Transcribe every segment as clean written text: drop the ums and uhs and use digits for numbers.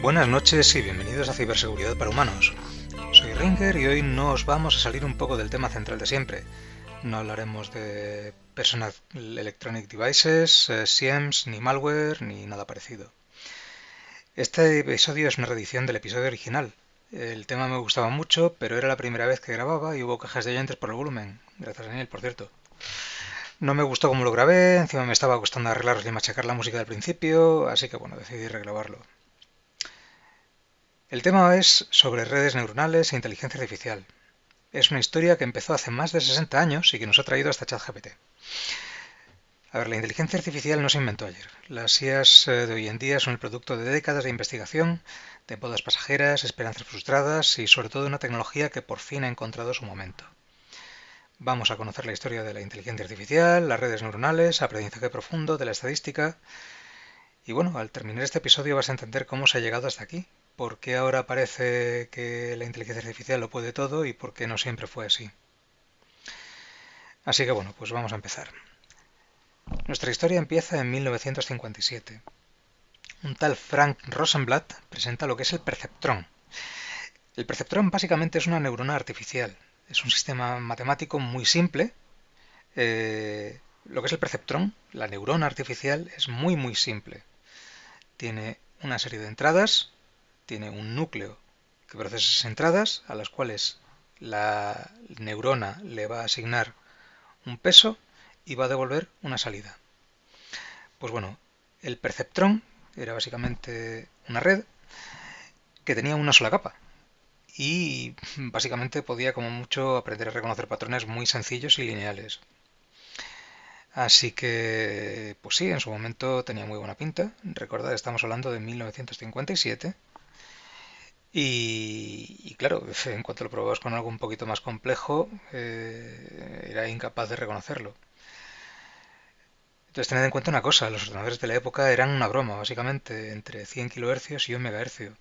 Buenas noches y bienvenidos a Ciberseguridad para Humanos. Soy Ringer y hoy nos vamos a salir un poco del tema central de siempre. No hablaremos de Personal Electronic Devices, SIEMs, ni malware, ni nada parecido. Este episodio es una reedición del episodio original. El tema me gustaba mucho, pero era la primera vez que grababa y hubo quejas de oyentes por el volumen. Gracias, Daniel, por cierto. No me gustó cómo lo grabé, encima me estaba costando arreglar y machacar la música del principio, así que bueno, decidí regrabarlo. El tema es sobre redes neuronales e inteligencia artificial. Es una historia que empezó hace más de 60 años y que nos ha traído hasta ChatGPT. A ver, la inteligencia artificial no se inventó ayer. Las IAs de hoy en día son el producto de décadas de investigación, de bodas pasajeras, esperanzas frustradas y sobre todo una tecnología que por fin ha encontrado su momento. Vamos a conocer la historia de la inteligencia artificial, las redes neuronales, aprendizaje profundo, de la estadística. Y bueno, al terminar este episodio vas a entender cómo se ha llegado hasta aquí, por qué ahora parece que la inteligencia artificial lo puede todo y por qué no siempre fue así. Así que bueno, pues vamos a empezar. Nuestra historia empieza en 1957. Un tal Frank Rosenblatt presenta lo que es el perceptrón. El perceptrón básicamente es una neurona artificial. Es un sistema matemático muy simple. Lo que es el perceptrón, la neurona artificial, es muy simple. Tiene una serie de entradas, tiene un núcleo que procesa esas entradas, a las cuales la neurona le va a asignar un peso y va a devolver una salida. Pues bueno, el perceptrón era básicamente una red que tenía una sola capa y básicamente podía como mucho aprender a reconocer patrones muy sencillos y lineales. Así que, pues sí, en su momento tenía muy buena pinta. Recordad, estamos hablando de 1957. Y claro, en cuanto lo probabas con algo un poquito más complejo, era incapaz de reconocerlo. Entonces, tened en cuenta una cosa, los ordenadores de la época eran una broma, básicamente, entre 100 kHz y 1 MHz.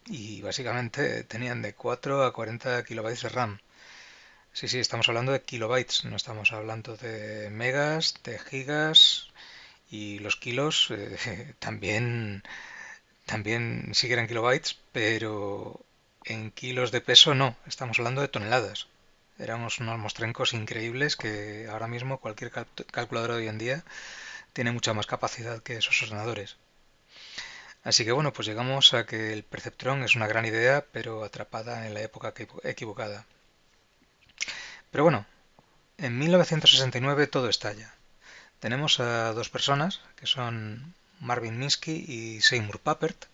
Y básicamente tenían de 4 a 40 kilobytes de RAM. Sí, estamos hablando de kilobytes, no estamos hablando de megas, de gigas, y los kilos también sí que eran kilobytes, pero en kilos de peso no, estamos hablando de toneladas. Éramos unos mostrencos increíbles que ahora mismo cualquier calculadora de hoy en día tiene mucha más capacidad que esos ordenadores. Así que bueno, pues llegamos a que el perceptrón es una gran idea, pero atrapada en la época equivocada. Pero bueno, en 1969 todo estalla. Tenemos a dos personas, que son Marvin Minsky y Seymour Papert.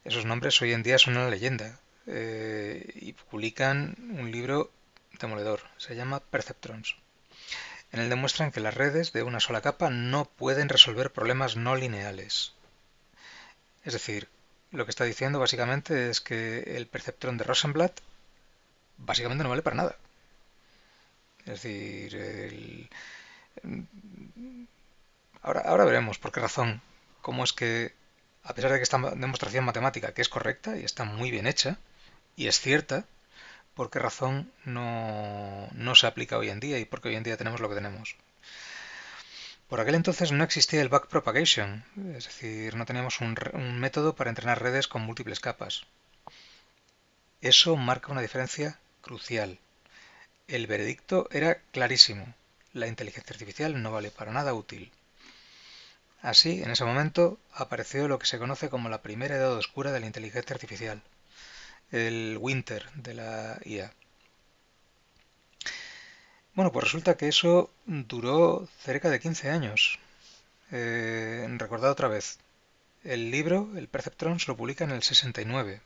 Esos nombres hoy en día son una leyenda, y publican un libro demoledor, se llama Perceptrons. En él demuestran que las redes de una sola capa no pueden resolver problemas no lineales. Es decir, lo que está diciendo básicamente es que el perceptrón de Rosenblatt básicamente no vale para nada. Es decir, ahora veremos por qué razón, cómo es que, a pesar de que esta demostración matemática, que es correcta y está muy bien hecha, y es cierta, por qué razón no se aplica hoy en día y por qué hoy en día tenemos lo que tenemos. Por aquel entonces no existía el backpropagation, es decir, no teníamos un método para entrenar redes con múltiples capas. Eso marca una diferencia crucial. El veredicto era clarísimo. La inteligencia artificial no vale para nada útil. Así, en ese momento, apareció lo que se conoce como la primera edad oscura de la inteligencia artificial, el Winter de la IA. Bueno, pues resulta que eso duró cerca de 15 años. Recordad otra vez, el libro, el Perceptron, se lo publica en el 69.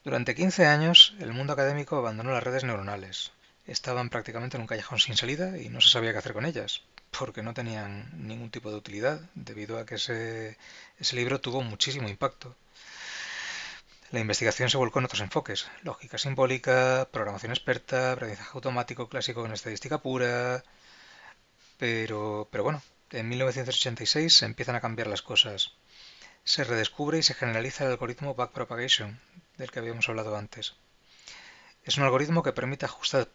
Durante 15 años, el mundo académico abandonó las redes neuronales. Estaban prácticamente en un callejón sin salida y no se sabía qué hacer con ellas, porque no tenían ningún tipo de utilidad, debido a que ese libro tuvo muchísimo impacto. La investigación se volcó en otros enfoques: lógica simbólica, programación experta, aprendizaje automático clásico con estadística pura. Pero bueno, en 1986 se empiezan a cambiar las cosas. Se redescubre y se generaliza el algoritmo backpropagation, del que habíamos hablado antes. Es un algoritmo que permite ajustar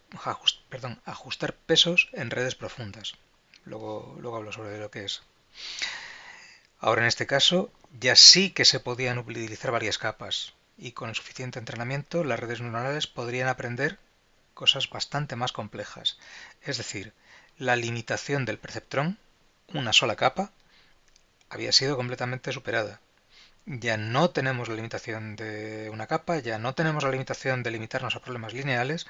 pesos en redes profundas. Luego hablo sobre lo que es. Ahora en este caso ya sí que se podían utilizar varias capas y con el suficiente entrenamiento las redes neuronales podrían aprender cosas bastante más complejas. Es decir, la limitación del perceptrón, una sola capa, había sido completamente superada. Ya no tenemos la limitación de una capa, ya no tenemos la limitación de limitarnos a problemas lineales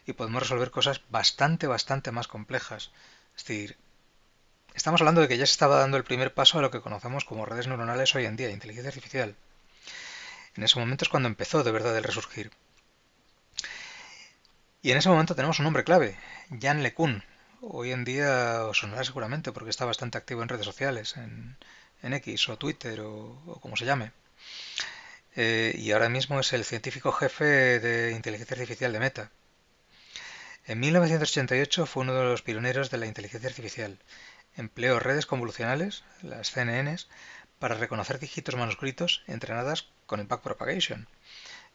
y podemos resolver cosas bastante más complejas. Es decir, estamos hablando de que ya se estaba dando el primer paso a lo que conocemos como redes neuronales hoy en día, inteligencia artificial. En ese momento es cuando empezó de verdad el resurgir. Y en ese momento tenemos un nombre clave, Jan LeCun. Hoy en día os sonará seguramente porque está bastante activo en redes sociales, en X o Twitter o como se llame. Y ahora mismo es el científico jefe de inteligencia artificial de Meta. En 1988 fue uno de los pioneros de la inteligencia artificial. Empleó redes convolucionales, las CNNs, para reconocer dígitos manuscritos entrenadas con el backpropagation.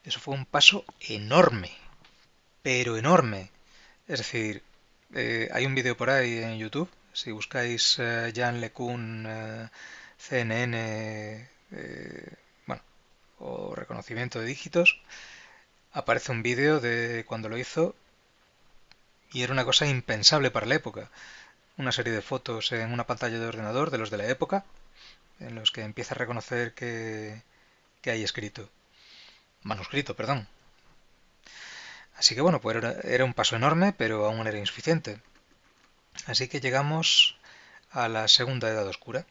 Eso fue un paso enorme, pero enorme. Es decir, hay un vídeo por ahí en YouTube, si buscáis Jan LeCun CNN bueno, o reconocimiento de dígitos, aparece un vídeo de cuando lo hizo y era una cosa impensable para la época. Una serie de fotos en una pantalla de ordenador de los de la época, en los que empieza a reconocer que hay escrito. Manuscrito, perdón. Así que bueno, pues era un paso enorme, pero aún era insuficiente. Así que llegamos a la segunda edad oscura.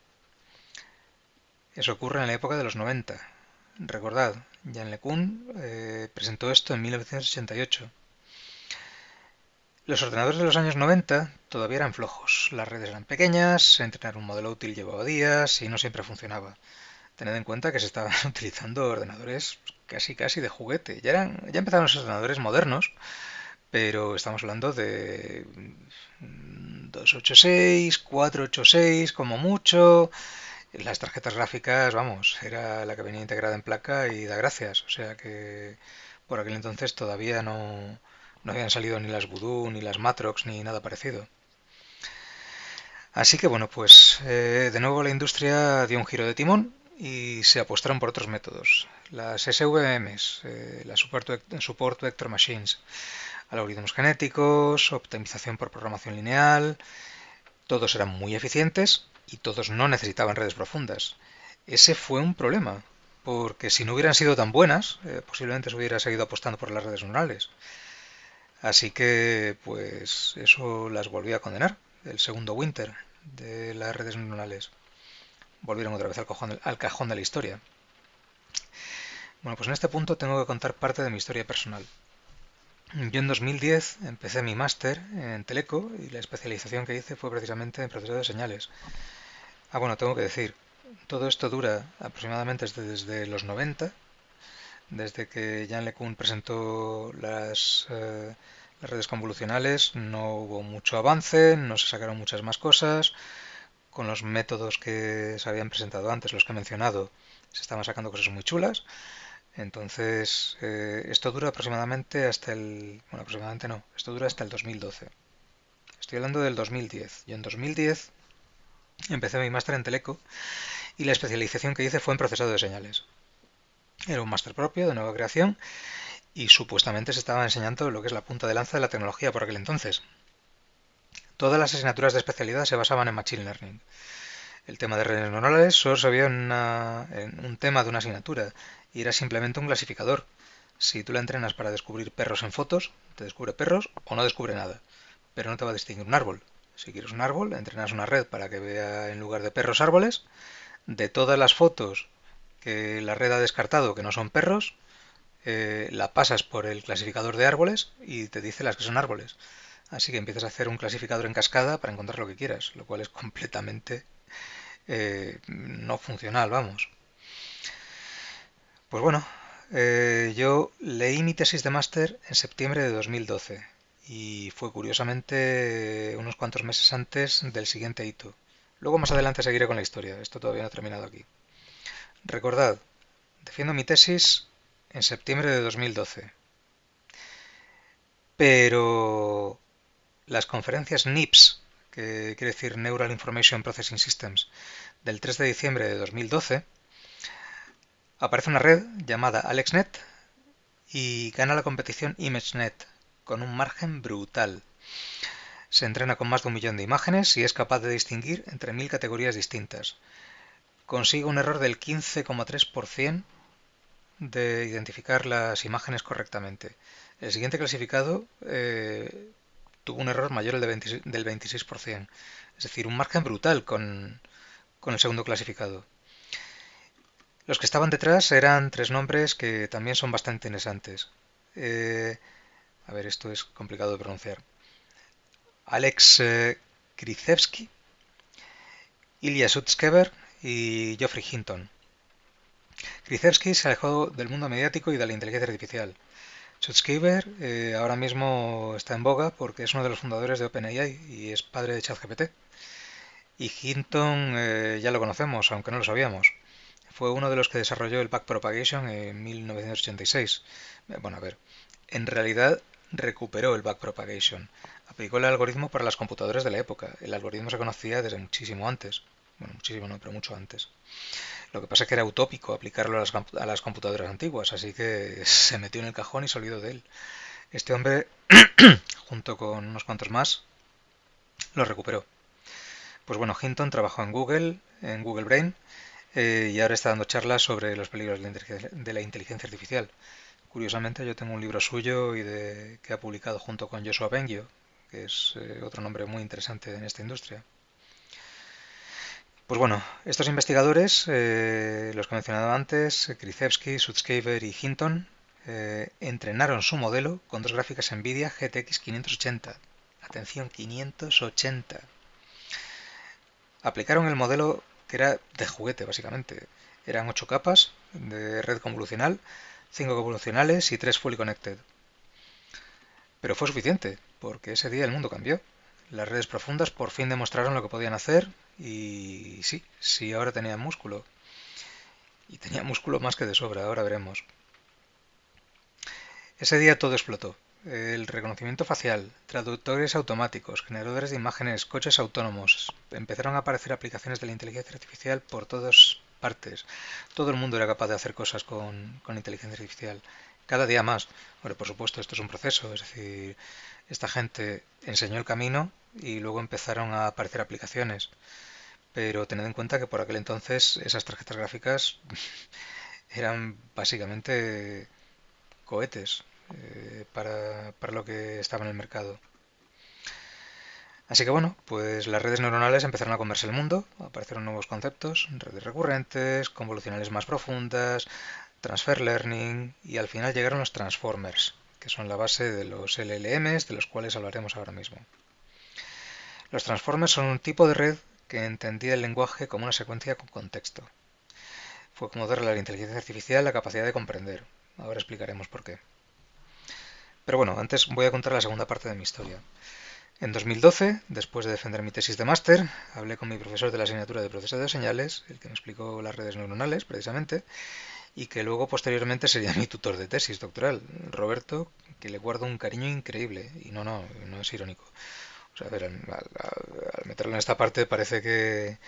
Eso ocurre en la época de los 90. Recordad, Jan LeCun presentó esto en 1988. Los ordenadores de los años 90 todavía eran flojos. Las redes eran pequeñas, entrenar un modelo útil llevaba días y no siempre funcionaba. Tened en cuenta que se estaban utilizando ordenadores casi de juguete. Ya empezaron los ordenadores modernos, pero estamos hablando de 286, 486 como mucho. Las tarjetas gráficas, vamos, era la que venía integrada en placa y da gracias. O sea que por aquel entonces todavía no habían salido ni las Voodoo, ni las Matrox, ni nada parecido. Así que bueno, pues de nuevo la industria dio un giro de timón y se apostaron por otros métodos. Las SVMs, las Support Vector Machines, algoritmos genéticos, optimización por programación lineal, todos eran muy eficientes y todos no necesitaban redes profundas. Ese fue un problema, porque si no hubieran sido tan buenas, posiblemente se hubiera seguido apostando por las redes neuronales. Así que, pues, eso las volvió a condenar, el segundo Winter de las redes neuronales. Volvieron otra vez al cajón de la historia. Bueno, pues en este punto tengo que contar parte de mi historia personal. Yo en 2010 empecé mi máster en Teleco y la especialización que hice fue precisamente en procesado de señales. Bueno, tengo que decir, todo esto dura aproximadamente desde los 90, desde que Jan LeCun presentó las redes convolucionales, no hubo mucho avance, no se sacaron muchas más cosas, con los métodos que se habían presentado antes, los que he mencionado, se estaban sacando cosas muy chulas. Entonces, esto dura aproximadamente hasta bueno, aproximadamente no, esto dura hasta el 2012. Estoy hablando del 2010. Yo en 2010 empecé mi máster en Teleco y la especialización que hice fue en procesado de señales. Era un máster propio de nueva creación y supuestamente se estaba enseñando lo que es la punta de lanza de la tecnología por aquel entonces. Todas las asignaturas de especialidad se basaban en Machine Learning. El tema de redes neuronales solo se vio en un tema de una asignatura y era simplemente un clasificador. Si tú la entrenas para descubrir perros en fotos, te descubre perros o no descubre nada, pero no te va a distinguir un árbol. Si quieres un árbol, entrenas una red para que vea en lugar de perros árboles. De todas las fotos que la red ha descartado que no son perros, la pasas por el clasificador de árboles y te dice las que son árboles. Así que empiezas a hacer un clasificador en cascada para encontrar lo que quieras, lo cual es completamente no funcional, vamos. Pues bueno, yo leí mi tesis de máster en septiembre de 2012 y fue curiosamente unos cuantos meses antes del siguiente hito. Luego más adelante seguiré con la historia, esto todavía no ha terminado aquí. Recordad, defiendo mi tesis en septiembre de 2012, pero las conferencias NIPS, que quiere decir Neural Information Processing Systems, del 3 de diciembre de 2012, aparece una red llamada AlexNet y gana la competición ImageNet con un margen brutal. Se entrena con más de 1 millón de imágenes y es capaz de distinguir entre 1000 categorías distintas. Consigue un error del 15,3% de identificar las imágenes correctamente. El siguiente clasificado tuvo un error mayor del 26%. Es decir, un margen brutal con el segundo clasificado. Los que estaban detrás eran tres nombres que también son bastante interesantes. Eh, a ver, esto es complicado de pronunciar. Alex Krzyzewski, Ilya Sutskever y Geoffrey Hinton. Krzyzewski se alejó del mundo mediático y de la inteligencia artificial. Sutskever ahora mismo está en boga porque es uno de los fundadores de OpenAI y es padre de ChatGPT. Y Hinton ya lo conocemos, aunque no lo sabíamos. Fue uno de los que desarrolló el backpropagation en 1986. Bueno, a ver, en realidad recuperó el backpropagation. Aplicó el algoritmo para las computadoras de la época. El algoritmo se conocía desde muchísimo antes. Bueno, muchísimo no, pero mucho antes. Lo que pasa es que era utópico aplicarlo a las computadoras antiguas, así que se metió en el cajón y se olvidó de él. Este hombre, junto con unos cuantos más, lo recuperó. Pues bueno, Hinton trabajó en Google Brain, y ahora está dando charlas sobre los peligros de la inteligencia artificial. Curiosamente, yo tengo un libro suyo que ha publicado junto con Joshua Bengio, que es otro nombre muy interesante en esta industria. Pues bueno, estos investigadores, los que he mencionado antes, Krzyzewski, Sutskever y Hinton, entrenaron su modelo con dos gráficas NVIDIA GTX 580. Atención, 580. Aplicaron el modelo que era de juguete, básicamente. Eran 8 capas de red convolucional, 5 convolucionales y 3 fully connected. Pero fue suficiente, porque ese día el mundo cambió. Las redes profundas por fin demostraron lo que podían hacer y sí, sí, ahora tenían músculo. Y tenía músculo más que de sobra, ahora veremos. Ese día todo explotó. El reconocimiento facial, traductores automáticos, generadores de imágenes, coches autónomos. Empezaron a aparecer aplicaciones de la inteligencia artificial por todas partes. Todo el mundo era capaz de hacer cosas con inteligencia artificial. Cada día más. Bueno, por supuesto, esto es un proceso. Es decir, esta gente enseñó el camino y luego empezaron a aparecer aplicaciones. Pero tened en cuenta que por aquel entonces esas tarjetas gráficas eran básicamente cohetes para lo que estaba en el mercado. Así que bueno, pues las redes neuronales empezaron a comerse el mundo, aparecieron nuevos conceptos, redes recurrentes, convolucionales más profundas, transfer learning y al final llegaron los transformers, que son la base de los LLMs, de los cuales hablaremos ahora mismo. Los transformers son un tipo de red que entendía el lenguaje como una secuencia con contexto. Fue como darle a la inteligencia artificial la capacidad de comprender. Ahora explicaremos por qué. Pero bueno, antes voy a contar la segunda parte de mi historia. En 2012, después de defender mi tesis de máster, hablé con mi profesor de la asignatura de procesado de señales, el que me explicó las redes neuronales, precisamente, y que luego posteriormente sería mi tutor de tesis doctoral, Roberto, que le guardo un cariño increíble. Y no es irónico. O sea, a ver, al meterlo en esta parte parece que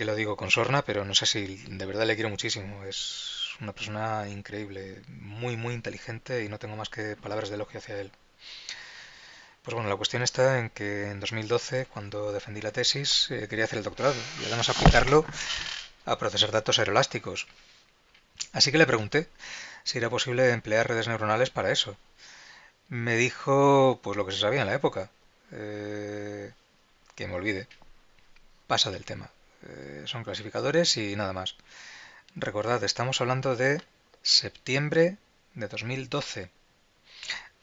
lo digo con sorna, pero no sé si de verdad le quiero muchísimo. Es una persona increíble, muy, muy inteligente y no tengo más que palabras de elogio hacia él. Pues bueno, la cuestión está en que en 2012, cuando defendí la tesis, quería hacer el doctorado y además aplicarlo a procesar datos aerolásticos. Así que le pregunté si era posible emplear redes neuronales para eso. Me dijo, pues lo que se sabía en la época, que me olvide, pasa del tema. Son clasificadores y nada más. Recordad, estamos hablando de septiembre de 2012,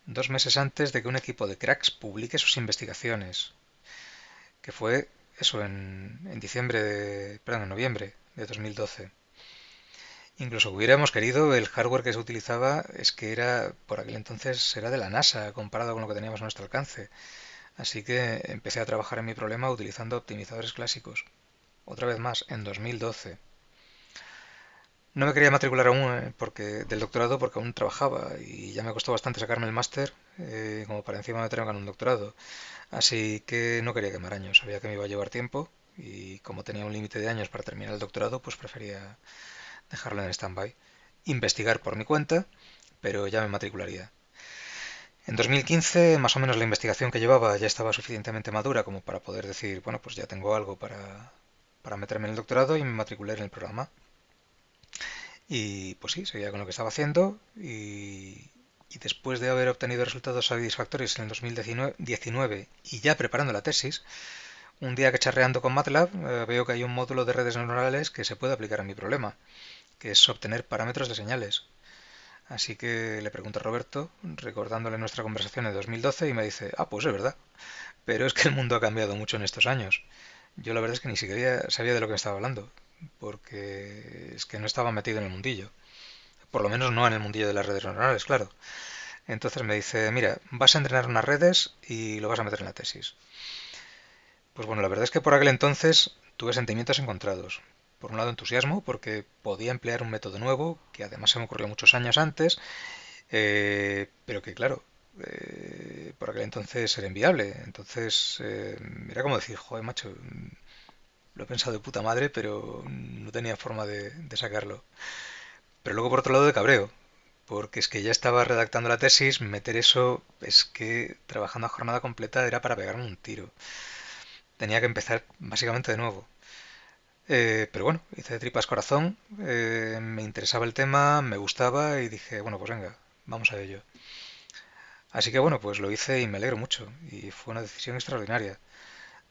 2 meses antes de que un equipo de cracks publique sus investigaciones, que fue eso en noviembre de 2012. Incluso hubiéramos querido, el hardware que se utilizaba es que era, por aquel entonces, era de la NASA comparado con lo que teníamos a nuestro alcance. Así que empecé a trabajar en mi problema utilizando optimizadores clásicos. Otra vez más, en 2012. No me quería matricular aún del doctorado porque aún trabajaba y ya me costó bastante sacarme el máster como para encima meterme en un doctorado. Así que no quería quemar años, sabía que me iba a llevar tiempo y como tenía un límite de años para terminar el doctorado, pues prefería dejarlo en stand-by. Investigar por mi cuenta, pero ya me matricularía. En 2015, más o menos la investigación que llevaba ya estaba suficientemente madura como para poder decir, bueno, pues ya tengo algo para meterme en el doctorado y me matriculé en el programa. Y pues sí, seguía con lo que estaba haciendo y después de haber obtenido resultados satisfactorios en el 2019 y ya preparando la tesis, un día que charreando con MATLAB veo que hay un módulo de redes neuronales que se puede aplicar a mi problema, que es obtener parámetros de señales. Así que le pregunto a Roberto, recordándole nuestra conversación de 2012, y me dice, ah, pues es verdad, pero es que el mundo ha cambiado mucho en estos años. Yo la verdad es que ni siquiera sabía de lo que me estaba hablando, porque es que no estaba metido en el mundillo. Por lo menos no en el mundillo de las redes neuronales, claro. Entonces me dice, mira, vas a entrenar unas redes y lo vas a meter en la tesis. Pues bueno, la verdad es que por aquel entonces tuve sentimientos encontrados. Por un lado entusiasmo, porque podía emplear un método nuevo, que además se me ocurrió muchos años antes, pero que claro, por aquel entonces era inviable. Entonces era como decir, joder, macho, lo he pensado de puta madre, pero no tenía forma de sacarlo. Pero luego por otro lado de cabreo, porque es que ya estaba redactando la tesis, meter eso es que trabajando a jornada completa era para pegarme un tiro. Tenía que empezar básicamente de nuevo. Pero bueno, hice de tripas corazón, me interesaba el tema, me gustaba y dije, bueno, pues venga, vamos a ello. Así que bueno, pues lo hice y me alegro mucho. Y fue una decisión extraordinaria,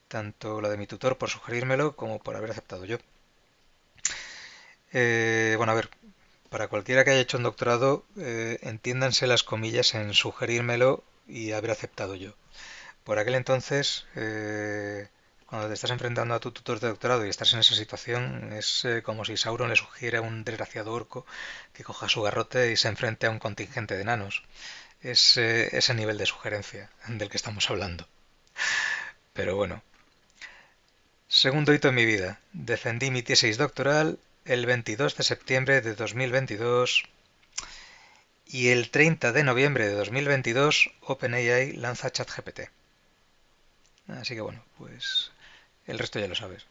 tanto la de mi tutor por sugerírmelo como por haber aceptado yo. Bueno, a ver, para cualquiera que haya hecho un doctorado, entiéndanse las comillas en sugerírmelo y haber aceptado yo. Por aquel entonces, cuando te estás enfrentando a tu tutor de doctorado y estás en esa situación, es como si Sauron le sugiera a un desgraciado orco que coja su garrote y se enfrente a un contingente de enanos. Es ese nivel de sugerencia del que estamos hablando. Pero bueno, segundo hito en mi vida. Defendí mi tesis doctoral el 22 de septiembre de 2022 y el 30 de noviembre de 2022 OpenAI lanza ChatGPT. Así que bueno, pues el resto ya lo sabes.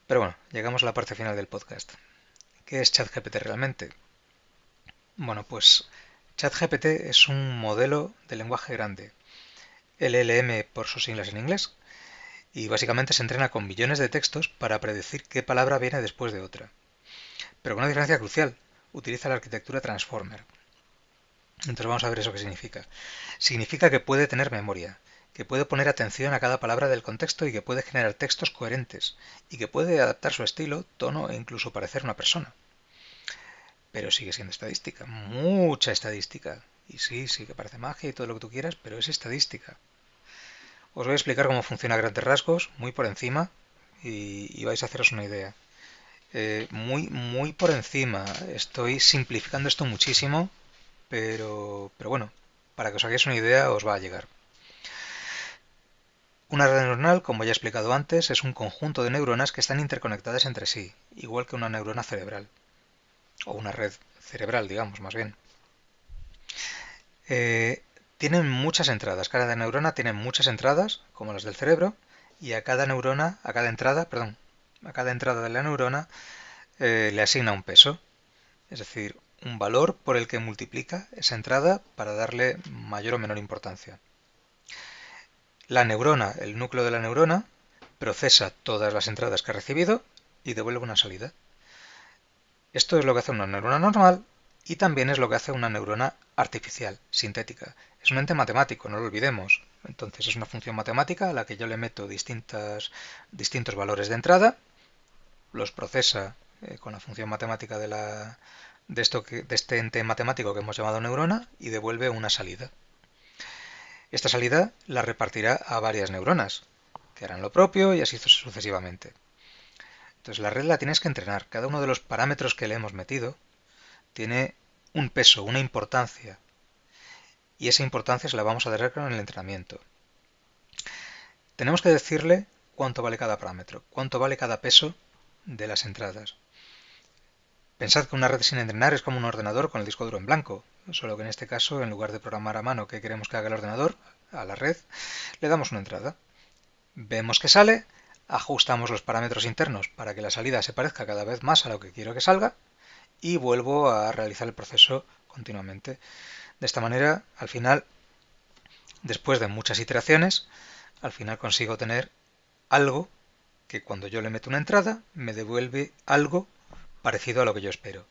Pero bueno, llegamos a la parte final del podcast. ¿Qué es ChatGPT realmente? Bueno, pues ChatGPT es un modelo de lenguaje grande, LLM por sus siglas en inglés, y básicamente se entrena con millones de textos para predecir qué palabra viene después de otra. Pero con una diferencia crucial, utiliza la arquitectura Transformer. Entonces vamos a ver eso qué significa. Significa que puede tener memoria, que puede poner atención a cada palabra del contexto y que puede generar textos coherentes, y que puede adaptar su estilo, tono e incluso parecer una persona. Pero sigue siendo estadística, mucha estadística. Y sí, sí que parece magia y todo lo que tú quieras, pero es estadística. Os voy a explicar cómo funciona a grandes rasgos, muy por encima, y vais a haceros una idea. Muy por encima. Estoy simplificando esto muchísimo, pero bueno, para que os hagáis una idea os va a llegar. Una red neuronal, como ya he explicado antes, es un conjunto de neuronas que están interconectadas entre sí, igual que una neurona cerebral, o una red cerebral, digamos, más bien. Eh, Tienen muchas entradas, cada neurona tiene muchas entradas, como las del cerebro, y a cada neurona, a cada entrada, perdón, a cada entrada de la neurona le asigna un peso, es decir, un valor por el que multiplica esa entrada para darle mayor o menor importancia. La neurona, el núcleo de la neurona, procesa todas las entradas que ha recibido y devuelve una salida. Esto es lo que hace una neurona normal y también es lo que hace una neurona artificial, sintética. Es un ente matemático, no lo olvidemos. Entonces es una función matemática a la que yo le meto distintos valores de entrada, los procesa con la función matemática de este ente matemático que hemos llamado neurona y devuelve una salida. Esta salida la repartirá a varias neuronas, que harán lo propio y así sucesivamente. Entonces la red la tienes que entrenar. Cada uno de los parámetros que le hemos metido tiene un peso, una importancia, y esa importancia se la vamos a dar con el entrenamiento. Tenemos que decirle cuánto vale cada parámetro, cuánto vale cada peso de las entradas. Pensad que una red sin entrenar es como un ordenador con el disco duro en blanco, solo que en este caso, en lugar de programar a mano qué queremos que haga el ordenador, a la red, le damos una entrada. Vemos que sale, ajustamos los parámetros internos para que la salida se parezca cada vez más a lo que quiero que salga y vuelvo a realizar el proceso continuamente. De esta manera, al final, después de muchas iteraciones, al final consigo tener algo que cuando yo le meto una entrada me devuelve algo parecido a lo que yo espero.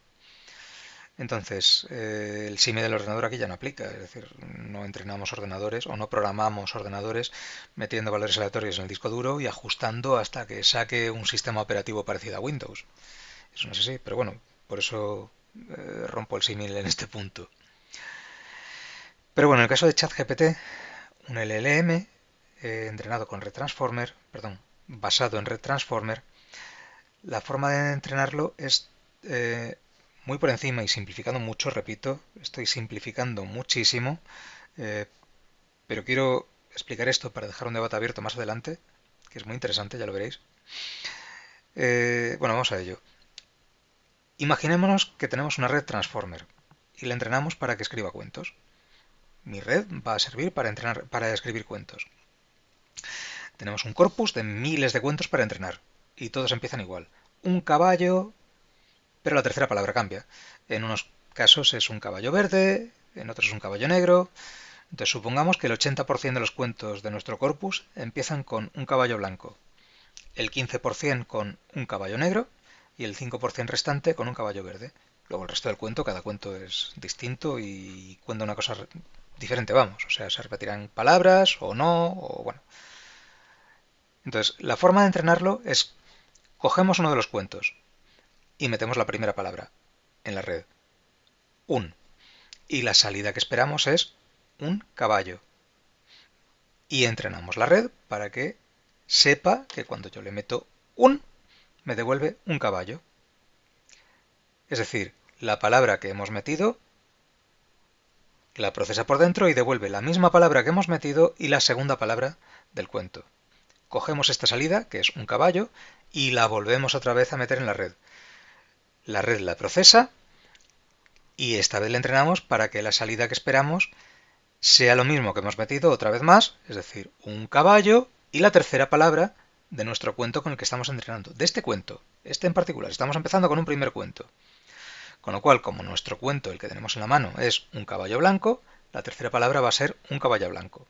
Entonces, el símil del ordenador aquí ya no aplica, es decir, no entrenamos ordenadores o no programamos ordenadores metiendo valores aleatorios en el disco duro y ajustando hasta que saque un sistema operativo parecido a Windows. Eso no es así, pero bueno, por eso rompo el símil en este punto. Pero bueno, en el caso de ChatGPT, un LLM entrenado con RedTransformer, perdón, basado en RedTransformer, la forma de entrenarlo es muy por encima y simplificando mucho, repito, estoy simplificando muchísimo, eh, pero quiero explicar esto para dejar un debate abierto más adelante, que es muy interesante, ya lo veréis. Bueno, vamos a ello. Imaginémonos que tenemos una red Transformer y la entrenamos para que escriba cuentos. Mi red va a servir para escribir cuentos. Tenemos un corpus de miles de cuentos para entrenar y todos empiezan igual. Un caballo, pero la tercera palabra cambia. En unos casos es un caballo verde, en otros es un caballo negro. Entonces supongamos que el 80% de los cuentos de nuestro corpus empiezan con un caballo blanco, el 15% con un caballo negro y el 5% restante con un caballo verde. Luego el resto del cuento, cada cuento es distinto y cuenta una cosa diferente, vamos. O sea, se repetirán palabras o no, o bueno. Entonces, la forma de entrenarlo es, cogemos uno de los cuentos y metemos la primera palabra en la red, un. Y la salida que esperamos es un caballo. Y entrenamos la red para que sepa que cuando yo le meto un, me devuelve un caballo. Es decir, la palabra que hemos metido la procesa por dentro y devuelve la misma palabra que hemos metido y la segunda palabra del cuento. Cogemos esta salida, que es un caballo, y la volvemos otra vez a meter en la red. La red la procesa y esta vez la entrenamos para que la salida que esperamos sea lo mismo que hemos metido otra vez más, es decir, un caballo y la tercera palabra de nuestro cuento con el que estamos entrenando. De este cuento, este en particular, estamos empezando con un primer cuento. Con lo cual, como nuestro cuento, el que tenemos en la mano, es un caballo blanco, la tercera palabra va a ser un caballo blanco.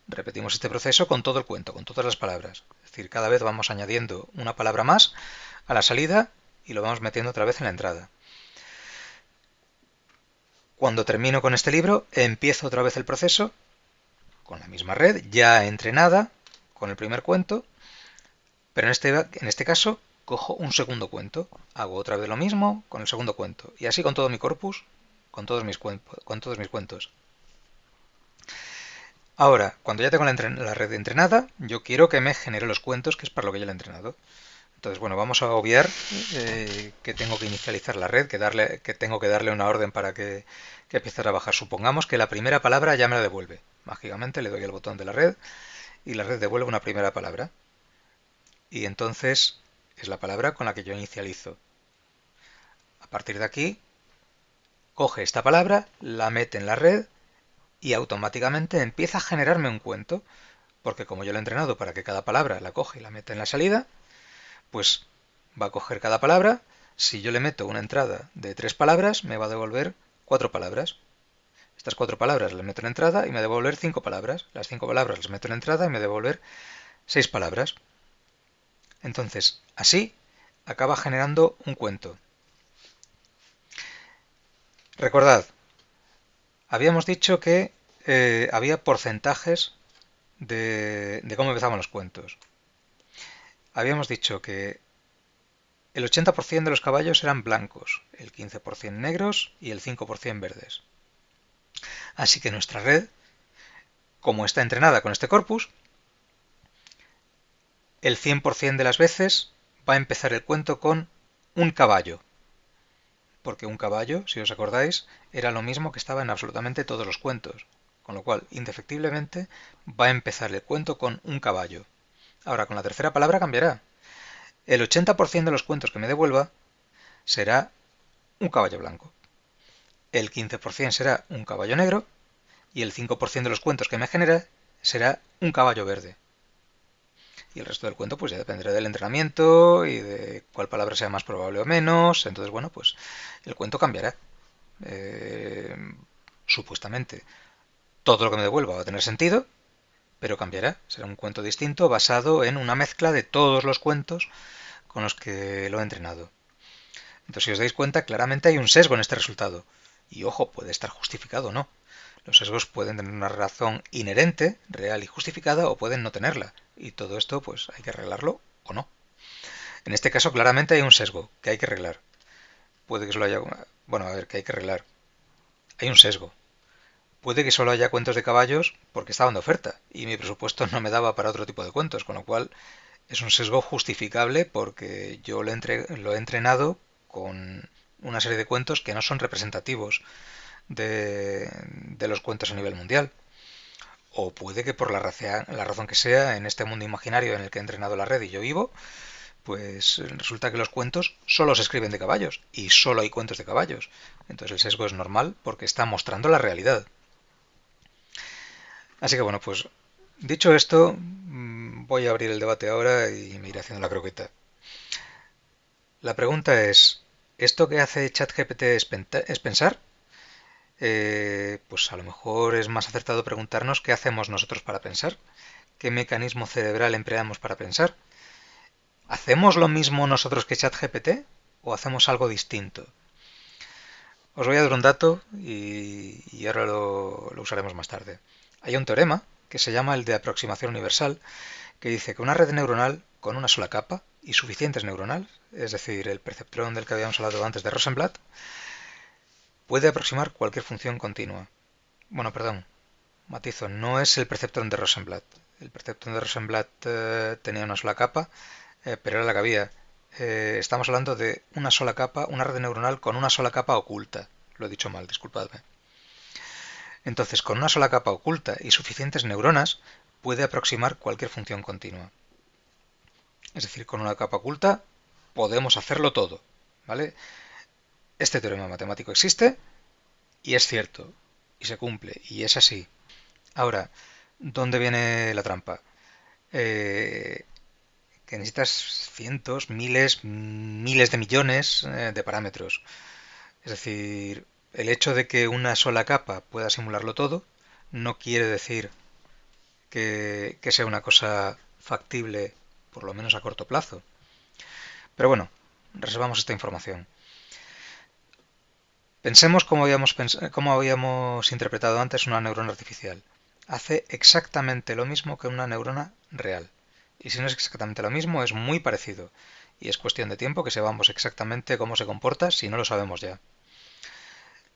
Repetimos este proceso con todo el cuento, con todas las palabras. Es decir, cada vez vamos añadiendo una palabra más a la salida y lo vamos metiendo otra vez en la entrada. Cuando termino con este libro, empiezo otra vez el proceso con la misma red, ya entrenada, con el primer cuento, pero en este caso cojo un segundo cuento, hago otra vez lo mismo con el segundo cuento, y así con todo mi corpus, con todos mis cuentos. Ahora, cuando ya tengo la red entrenada, yo quiero que me genere los cuentos, que es para lo que ya la he entrenado. Entonces, bueno, vamos a obviar que tengo que inicializar la red, que tengo que darle una orden para que empiece a trabajar. Supongamos que la primera palabra ya me la devuelve. Mágicamente le doy el botón de la red y la red devuelve una primera palabra. Y entonces es la palabra con la que yo inicializo. A partir de aquí, coge esta palabra, la mete en la red y automáticamente empieza a generarme un cuento, porque como yo lo he entrenado para que cada palabra la coge y la mete en la salida, pues va a coger cada palabra. Si yo le meto una entrada de 3 palabras, me va a devolver 4 palabras. Estas 4 palabras las meto en entrada y me va a devolver 5 palabras. Las 5 palabras las meto en entrada y me va a devolver 6 palabras. Entonces, así acaba generando un cuento. Recordad, habíamos dicho que había porcentajes de cómo empezaban los cuentos. Habíamos dicho que el 80% de los caballos eran blancos, el 15% negros y el 5% verdes. Así que nuestra red, como está entrenada con este corpus, el 100% de las veces va a empezar el cuento con un caballo. Porque un caballo, si os acordáis, era lo mismo que estaba en absolutamente todos los cuentos. Con lo cual, indefectiblemente, va a empezar el cuento con un caballo. Ahora, con la tercera palabra cambiará. El 80% de los cuentos que me devuelva será un caballo blanco. El 15% será un caballo negro y el 5% de los cuentos que me genera será un caballo verde. Y el resto del cuento pues ya dependerá del entrenamiento y de cuál palabra sea más probable o menos. Entonces, bueno, pues el cuento cambiará. Eh, Supuestamente. Todo lo que me devuelva va a tener sentido, pero cambiará. Será un cuento distinto basado en una mezcla de todos los cuentos con los que lo he entrenado. Entonces, si os dais cuenta, claramente hay un sesgo en este resultado. Y ojo, puede estar justificado o no. Los sesgos pueden tener una razón inherente, real y justificada, o pueden no tenerla. Y todo esto, pues, hay que arreglarlo o no. En este caso, claramente hay un sesgo que hay que arreglar. Puede que solo haya... Bueno, a ver, que hay que arreglar. Hay un sesgo. Puede que solo haya cuentos de caballos porque estaban de oferta y mi presupuesto no me daba para otro tipo de cuentos, con lo cual es un sesgo justificable porque yo lo he entrenado con una serie de cuentos que no son representativos de los cuentos a nivel mundial. O puede que por la razón que sea, en este mundo imaginario en el que he entrenado la red y yo vivo, pues resulta que los cuentos solo se escriben de caballos y solo hay cuentos de caballos. Entonces el sesgo es normal porque está mostrando la realidad. Así que bueno, pues dicho esto, voy a abrir el debate ahora y me iré haciendo la croqueta. La pregunta es, ¿esto que hace ChatGPT es pensar? Pues a lo mejor es más acertado preguntarnos qué hacemos nosotros para pensar, qué mecanismo cerebral empleamos para pensar. ¿Hacemos lo mismo nosotros que ChatGPT o hacemos algo distinto? Os voy a dar un dato y ahora lo usaremos más tarde. Hay un teorema que se llama el de aproximación universal que dice que una red neuronal con una sola capa y suficientes neuronales, es decir, el perceptrón del que habíamos hablado antes de Rosenblatt, puede aproximar cualquier función continua. Bueno, perdón, matizo, no es el perceptrón de Rosenblatt. El perceptrón de Rosenblatt tenía una sola capa, pero era la que había. Estamos hablando de una sola capa, una red neuronal con una sola capa oculta. Lo he dicho mal, disculpadme. Entonces, con una sola capa oculta y suficientes neuronas, puede aproximar cualquier función continua. Es decir, con una capa oculta podemos hacerlo todo, ¿vale? Este teorema matemático existe y es cierto, y se cumple, y es así. Ahora, ¿dónde viene la trampa? Eh, que necesitas cientos, miles, miles de millones de parámetros. Es decir, el hecho de que una sola capa pueda simularlo todo no quiere decir que sea una cosa factible, por lo menos a corto plazo. Pero bueno, reservamos esta información. Pensemos cómo habíamos interpretado antes una neurona artificial. Hace exactamente lo mismo que una neurona real. Y si no es exactamente lo mismo, es muy parecido. Y es cuestión de tiempo que sepamos exactamente cómo se comporta si no lo sabemos ya.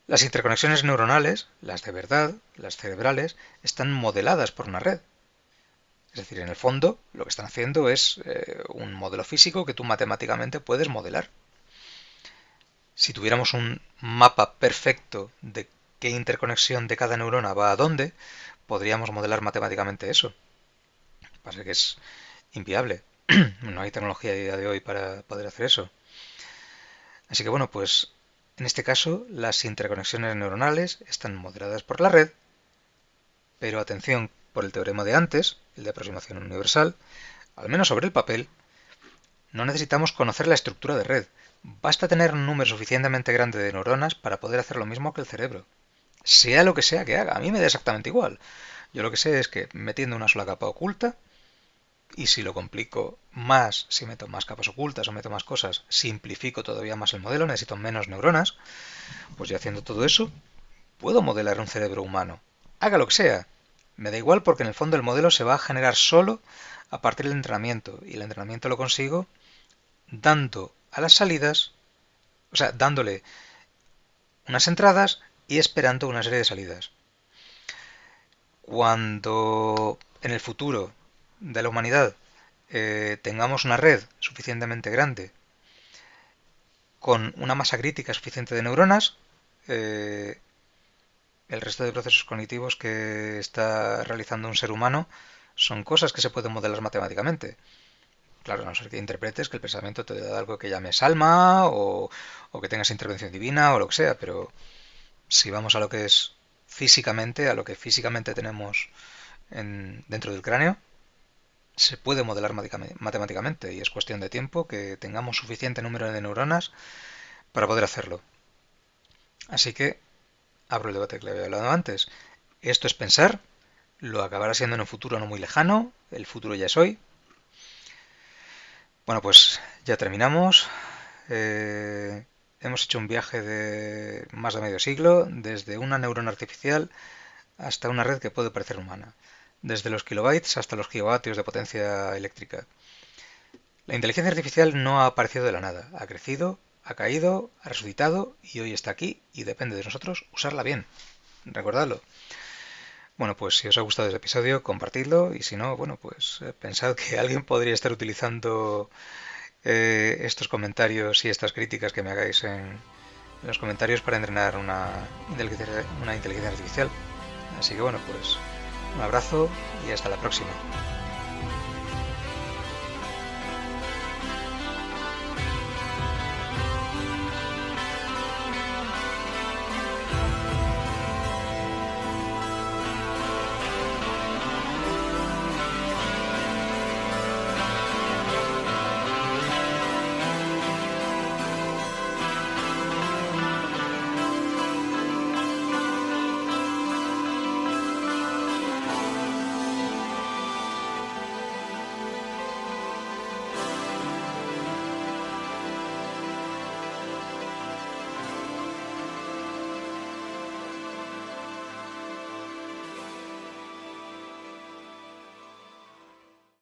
Las interconexiones neuronales, las de verdad, las cerebrales, están modeladas por una red. Es decir, en el fondo, lo que están haciendo es un modelo físico que tú matemáticamente puedes modelar. Si tuviéramos un mapa perfecto de qué interconexión de cada neurona va a dónde, podríamos modelar matemáticamente eso. Lo que pasa es que es inviable. No hay tecnología a día de hoy para poder hacer eso. Así que bueno, pues en este caso las interconexiones neuronales están modeladas por la red, pero atención, por el teorema de antes, el de aproximación universal, al menos sobre el papel, no necesitamos conocer la estructura de red. Basta tener un número suficientemente grande de neuronas para poder hacer lo mismo que el cerebro. Sea lo que sea que haga, a mí me da exactamente igual. Yo lo que sé es que metiendo una sola capa oculta, y si lo complico más, si meto más capas ocultas o meto más cosas, simplifico todavía más el modelo, necesito menos neuronas, pues yo haciendo todo eso, puedo modelar un cerebro humano. Haga lo que sea. Me da igual porque en el fondo el modelo se va a generar solo a partir del entrenamiento, y el entrenamiento lo consigo dando a las salidas, o sea, dándole unas entradas y esperando una serie de salidas. Cuando en el futuro de la humanidad tengamos una red suficientemente grande con una masa crítica suficiente de neuronas, eh, el resto de procesos cognitivos que está realizando un ser humano son cosas que se pueden modelar matemáticamente. Claro, a no ser que interpretes que el pensamiento te da algo que llames alma o que tengas intervención divina o lo que sea, pero si vamos a lo que es físicamente, a lo que físicamente tenemos dentro del cráneo, se puede modelar matemáticamente y es cuestión de tiempo que tengamos suficiente número de neuronas para poder hacerlo. Así que abro el debate que le había hablado antes. Esto es pensar, lo acabará siendo en un futuro no muy lejano, el futuro ya es hoy. Bueno, pues ya terminamos. Hemos hecho un viaje de más de medio siglo, desde una neurona artificial hasta una red que puede parecer humana, desde los kilobytes hasta los gigavatios de potencia eléctrica. La inteligencia artificial no ha aparecido de la nada, ha crecido, ha caído, ha resucitado y hoy está aquí y depende de nosotros usarla bien. Recordadlo. Bueno, pues si os ha gustado este episodio, compartidlo y si no, bueno, pues pensad que alguien podría estar utilizando estos comentarios y estas críticas que me hagáis en los comentarios para entrenar una inteligencia artificial. Así que bueno, pues un abrazo y hasta la próxima.